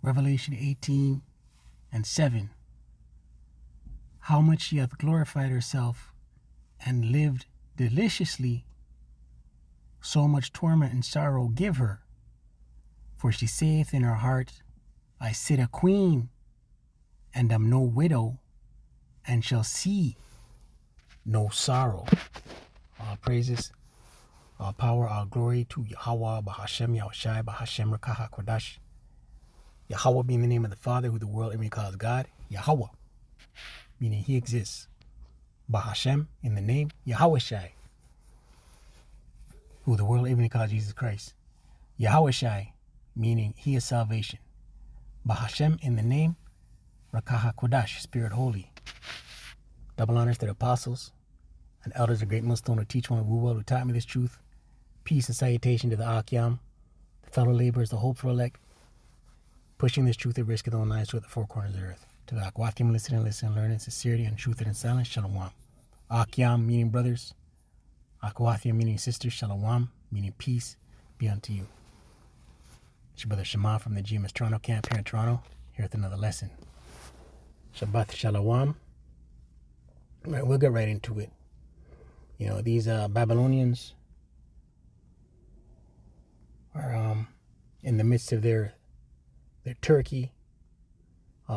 Revelation 18:7. How much she hath glorified herself and lived deliciously, so much torment and sorrow give her. For she saith in her heart, I sit a queen, and am no widow, and shall see no sorrow. All praises, all power, all glory to Yahweh, Bahashem, Yahushai, Bahashem, Rakaha, Kodash. Yahweh being the name of the Father, who the world even calls God. Yahweh, meaning He exists. Bahashem, in the name, Yahushai, who the world even calls Jesus Christ. Yahushai, meaning He is salvation. Bahashem, in the name, Rakaha Kodash, Spirit Holy. Double honors to the apostles and elders of Great Millstone who teach one of who taught me this truth. Peace and salutation to the Akyam, the fellow laborers, the hopeful elect, pushing this truth at risk of their own lives to the four corners of the earth. To the Akwathim, listen, learn in sincerity and truth and in silence. Shalom. Akyam, meaning brothers. Akwathim, meaning sisters. Shalom, meaning peace be unto you. It's your brother Shema from the GMS Toronto camp here in Toronto. Here with another lesson. Shabbat Shalom. All right, we'll get right into it. You know, these Babylonians are in the midst of their turkey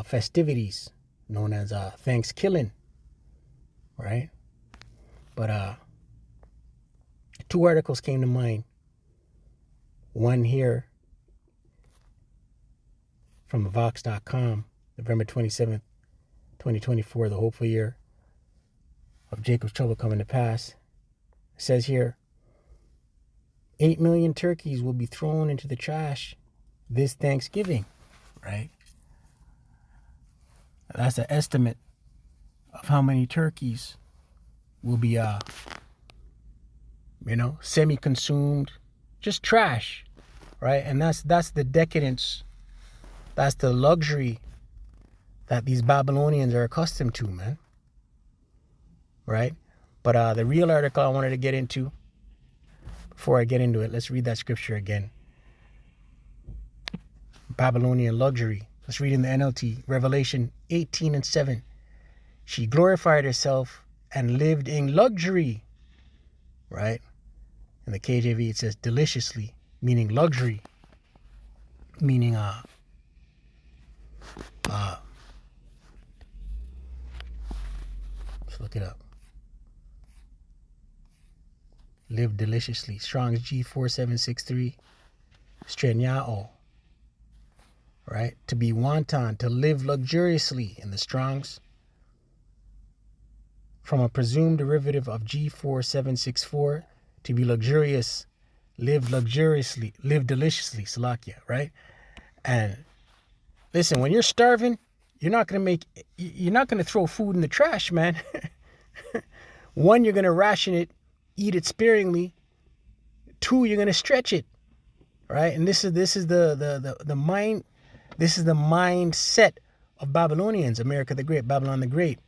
festivities known as Thanksgiving, right? But two articles came to mind. One here from Vox.com, November 27th, 2024, the hopeful year of Jacob's trouble coming to pass. It says here, 8 million turkeys will be thrown into the trash this Thanksgiving, right? That's an estimate of how many turkeys will be, semi-consumed, just trash, right? And that's the decadence, that's the luxury that these Babylonians are accustomed to, man. Right? But the real article I wanted to get into, before I get into it, let's read that scripture again. Babylonian luxury. Let's read in the NLT, Revelation 18:7. She glorified herself and lived in luxury. Right? In the KJV it says deliciously, meaning luxury. Meaning let's look it up. Live deliciously. Strong's G4763. Strenyao. Right? To be wanton, to live luxuriously in the Strong's. From a presumed derivative of G4764. To be luxurious, live luxuriously, live deliciously. Salakia, right? And listen, when you're starving, you're not going to throw food in the trash, man. One, you're going to ration it, eat it sparingly. Two, you're going to stretch it, right? And this is the mindset of Babylonians, America the Great, Babylon the Great.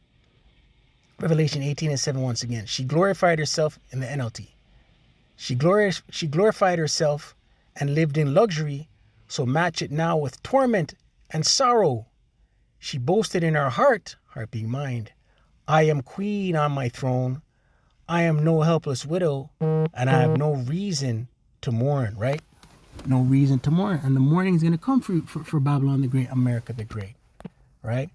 Revelation 18:7 once again. She glorified herself in the NLT. She glorified herself and lived in luxury, so match it now with torment and sorrow. She boasted in her heart being mind, I am queen on my throne. I am no helpless widow, and I have no reason to mourn, right? No reason to mourn. And the mourning is going to come for Babylon the Great, America the Great, right?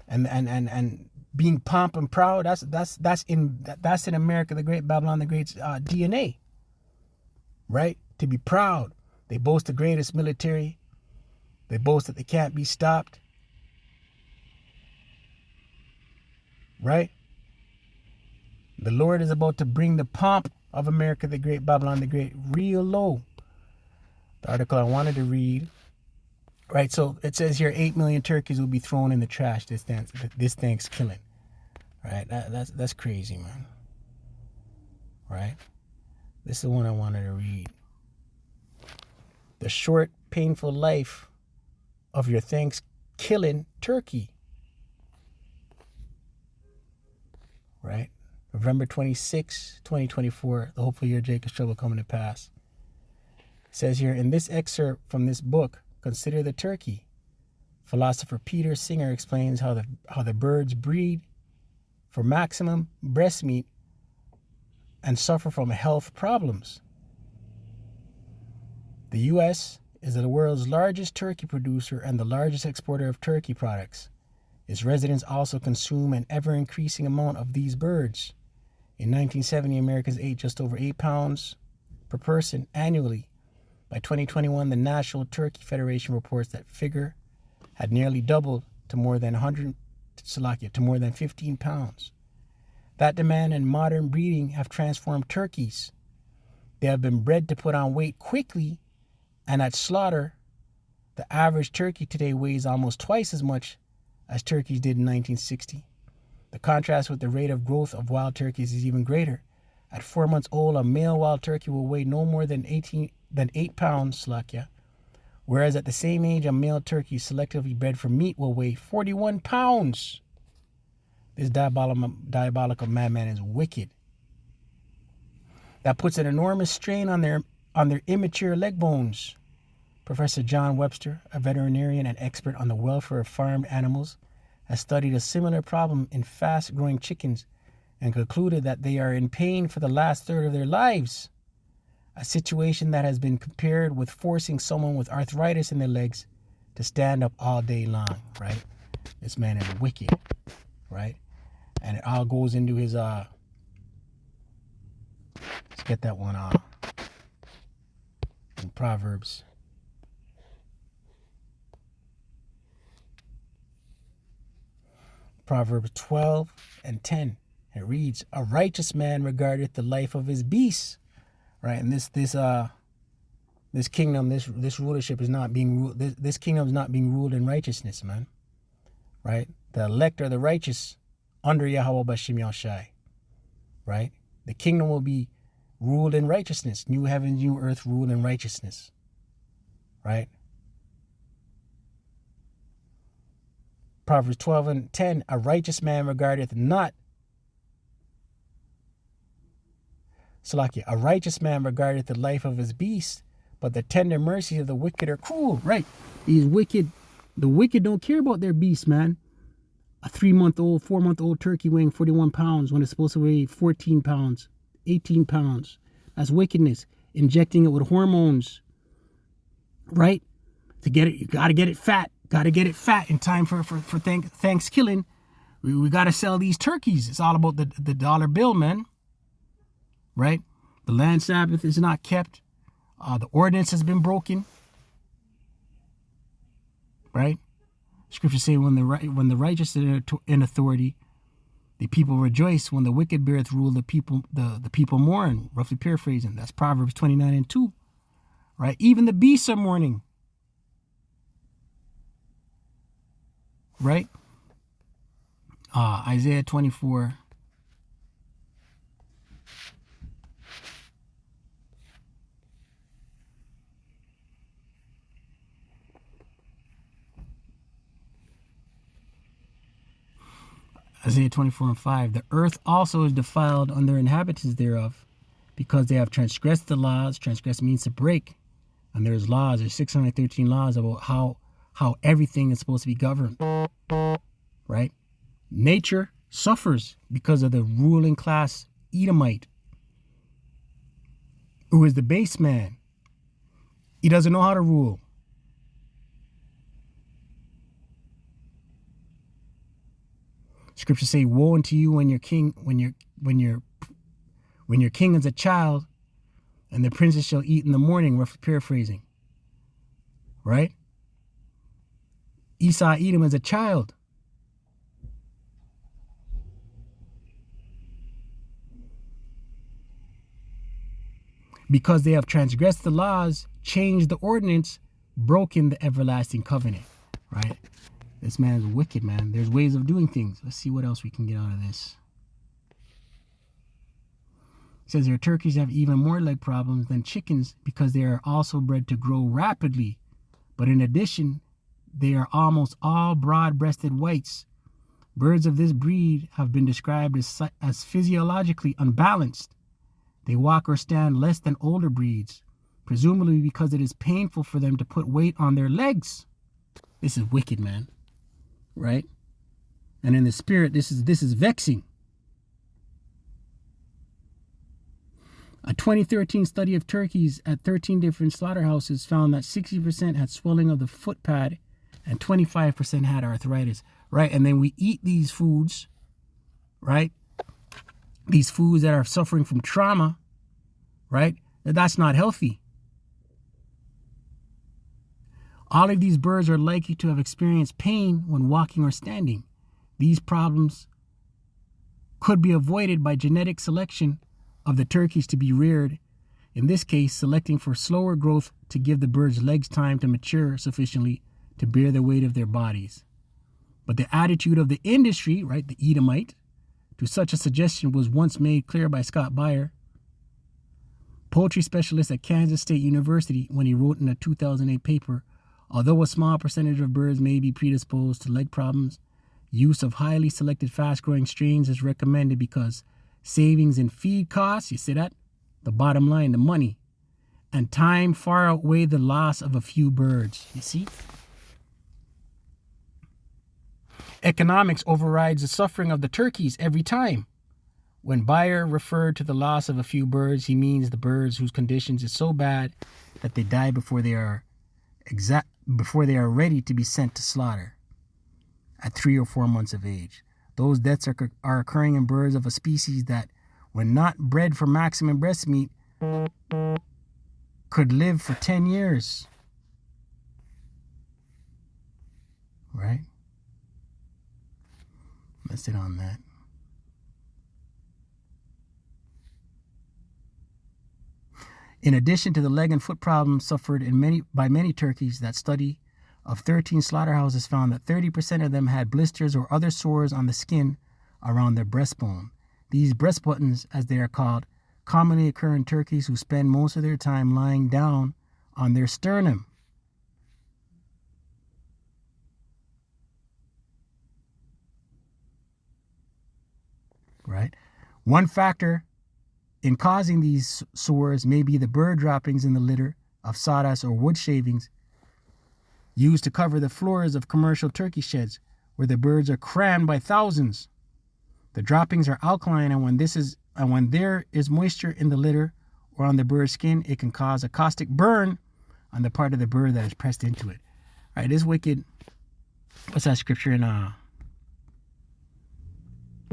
And being pomp and proud, that's in America the Great, Babylon the Great's DNA, right? To be proud. They boast the greatest military. They boast that they can't be stopped, right? The Lord is about to bring the pomp of America the Great, Babylon the Great, real low. The article I wanted to read, right? So it says here, 8 million turkeys will be thrown in the trash this Thanksgiving, right? That's crazy, man. Right? This is the one I wanted to read. The short, painful life of your Thanksgiving turkey, right? November 26, 2024, the hopeful year of Jacob's trouble coming to pass. It says here, in this excerpt from this book, consider the turkey. Philosopher Peter Singer explains how the birds breed for maximum breast meat and suffer from health problems. The U.S. is the world's largest turkey producer and the largest exporter of turkey products. Its residents also consume an ever-increasing amount of these birds. In 1970, Americans ate just over 8 pounds per person annually. By 2021, the National Turkey Federation reports that figure had nearly doubled to more than 15 pounds. That demand and modern breeding have transformed turkeys. They have been bred to put on weight quickly, and at slaughter, the average turkey today weighs almost twice as much as turkeys did in 1960. The contrast with the rate of growth of wild turkeys is even greater. At 4 months old, a male wild turkey will weigh no more than 8 pounds, whereas at the same age, a male turkey selectively bred for meat will weigh 41 pounds. This diabolical madman is wicked. That puts an enormous strain on their immature leg bones. Professor John Webster, a veterinarian and expert on the welfare of farmed animals, has studied a similar problem in fast-growing chickens and concluded that they are in pain for the last third of their lives, a situation that has been compared with forcing someone with arthritis in their legs to stand up all day long, right? This man is wicked, right? And it all goes into his, let's get that one in Proverbs. Proverbs 12:10. It reads, "A righteous man regardeth the life of his beasts," right? And this kingdom, this rulership is not being ruled. This kingdom is not being ruled in righteousness, man. Right? The elect are the righteous under Yahweh Bashim Yahshai. Right? The kingdom will be ruled in righteousness. New heavens, new earth, ruled in righteousness. Right? Proverbs 12:10, "A righteous man regardeth not," a righteous man regardeth the life of his beast, but the tender mercies of the wicked are cruel. Right? The wicked don't care about their beasts, man. A 3-month-old, 4-month-old turkey weighing 41 pounds when it's supposed to weigh 14 pounds, 18 pounds. That's wickedness. Injecting it with hormones. Right? To get it, you got to get it fat. Got to get it fat in time for Thanksgiving. We got to sell these turkeys. It's all about the dollar bill, man. Right? The land Sabbath is not kept. The ordinance has been broken. Right? Scripture say when the righteous are in authority, the people rejoice. When the wicked beareth rule, the people mourn. Roughly paraphrasing. That's Proverbs 29:2. Right? Even the beasts are mourning. Right? Isaiah 24. Isaiah 24:5. "The earth also is defiled under the inhabitants thereof, because they have transgressed the laws." Transgress means to break. And there's 613 laws about how everything is supposed to be governed. Right? Nature suffers because of the ruling class Edomite, who is the base man. He doesn't know how to rule. Scriptures say, "Woe unto you when your king is a child, and the princes shall eat in the morning," roughly paraphrasing. Right? Esau Edom as a child. Because they have transgressed the laws, changed the ordinance, broken the everlasting covenant. Right? This man's wicked, man. There's ways of doing things. Let's see what else we can get out of this. It says their turkeys have even more leg problems than chickens because they are also bred to grow rapidly. But in addition, they are almost all broad-breasted whites. Birds of this breed have been described as physiologically unbalanced. They walk or stand less than older breeds, presumably because it is painful for them to put weight on their legs. This is wicked, man. Right? And in the spirit, this is vexing. A 2013 study of turkeys at 13 different slaughterhouses found that 60% had swelling of the foot pad and 25% had arthritis, right? And then we eat these foods, right? These foods that are suffering from trauma, right? That's not healthy. All of these birds are likely to have experienced pain when walking or standing. These problems could be avoided by genetic selection of the turkeys to be reared. In this case, selecting for slower growth to give the birds' legs time to mature sufficiently to bear the weight of their bodies. But the attitude of the industry, right, the Edomite, to such a suggestion was once made clear by Scott Beyer, poultry specialist at Kansas State University, when he wrote in a 2008 paper, although a small percentage of birds may be predisposed to leg problems, use of highly selected fast-growing strains is recommended because savings in feed costs, you see that? The bottom line, the money, and time far outweigh the loss of a few birds. You see? Economics overrides the suffering of the turkeys every time. When Beyer referred to the loss of a few birds, he means the birds whose conditions is so bad that they die before they are ready to be sent to slaughter at 3 or 4 months of age. Those deaths are occurring in birds of a species that, when not bred for maximum breast meat, could live for 10 years. Right? Let's sit on that. In addition to the leg and foot problems suffered by many turkeys, that study of 13 slaughterhouses found that 30% of them had blisters or other sores on the skin around their breastbone. These breast buttons, as they are called, commonly occur in turkeys who spend most of their time lying down on their sternum. Right? One factor in causing these sores may be the bird droppings in the litter of sawdust or wood shavings used to cover the floors of commercial turkey sheds, where the birds are crammed by thousands. The droppings are alkaline, and when there is moisture in the litter or on the bird's skin, it can cause a caustic burn on the part of the bird that is pressed into it. All right, this wicked. What's that scripture in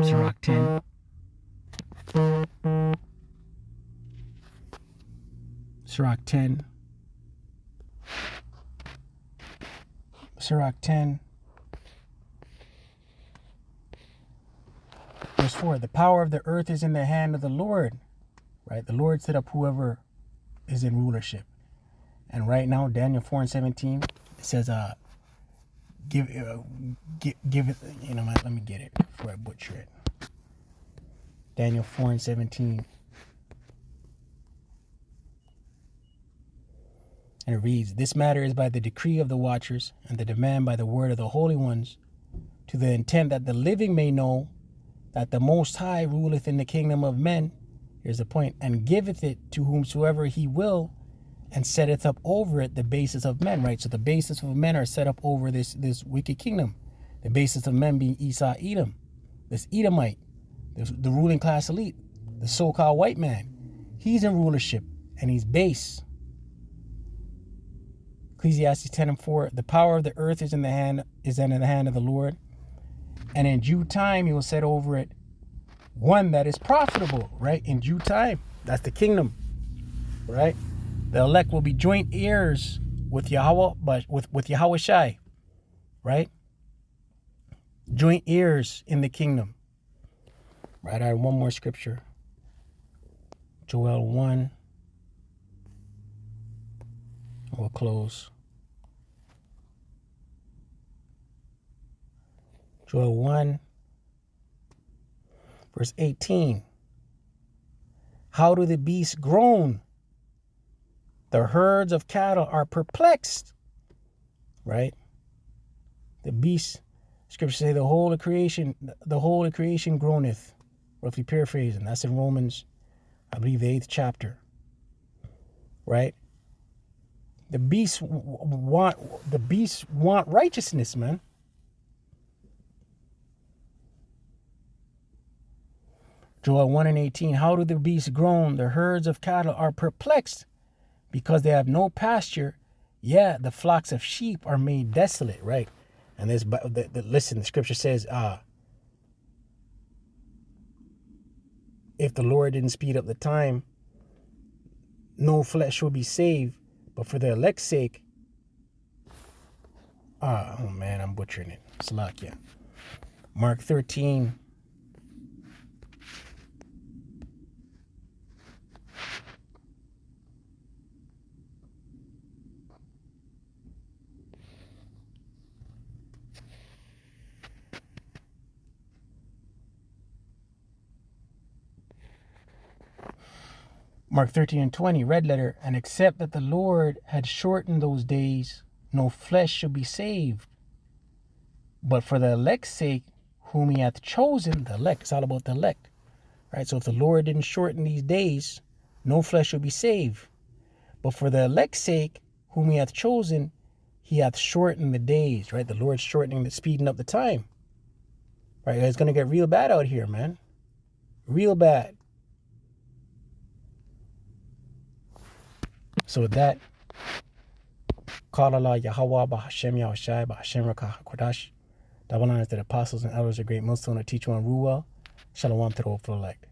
Sirach 10? Sirach 10. Sirach 10. Verse 4. The power of the earth is in the hand of the Lord. Right? The Lord set up whoever is in rulership. And right now, Daniel 4:17, it says, give it, you know, let me get it before I butcher it. Daniel 4:17. And it reads, this matter is by the decree of the watchers and the demand by the word of the holy ones, to the intent that the living may know that the Most High ruleth in the kingdom of men. Here's the point. And giveth it to whomsoever he will, and setteth up over it the basis of men. Right? So the basis of men are set up over this wicked kingdom. The basis of men being Esau, Edom, this Edomite, the ruling class elite, the so-called white man. He's in rulership and he's base. Ecclesiastes 10:4, the power of the earth is in the hand of the Lord, and in due time he will set over it one that is profitable. Right? In due time. That's the kingdom. Right? The elect will be joint heirs with Yahweh, but with Yahweh Shai. Right? Joint heirs in the kingdom. Right? I have one more scripture. Joel 1. We'll close. Joel 1, verse 18. How do the beasts groan? The herds of cattle are perplexed. Right? The beasts, scriptures say the whole of creation groaneth. Roughly paraphrasing. That's in Romans, I believe, the 8th chapter. Right? The beasts want righteousness, man. Joel 1:18. How do the beasts groan? The herds of cattle are perplexed because they have no pasture. Yeah, the flocks of sheep are made desolate, right? And this, listen, the scripture says, if the Lord didn't speed up the time, no flesh will be saved. But for the elect's sake, oh man, I'm butchering it. Salakia. Mark 13. Mark 13:20, red letter, and except that the Lord had shortened those days, no flesh should be saved. But for the elect's sake, whom he hath chosen, the elect, it's all about the elect, right? So if the Lord didn't shorten these days, no flesh should be saved. But for the elect's sake, whom he hath chosen, he hath shortened the days, right? The Lord's shortening, speeding up the time, right? It's going to get real bad out here, man. Real bad. So with that, call Allah Yahweh B'Hashem Yahushai B'Hashem Rakah HaKodash. Double honors to the apostles and elders of great millstone to teach one rule well. Shalom to the hopeful elect.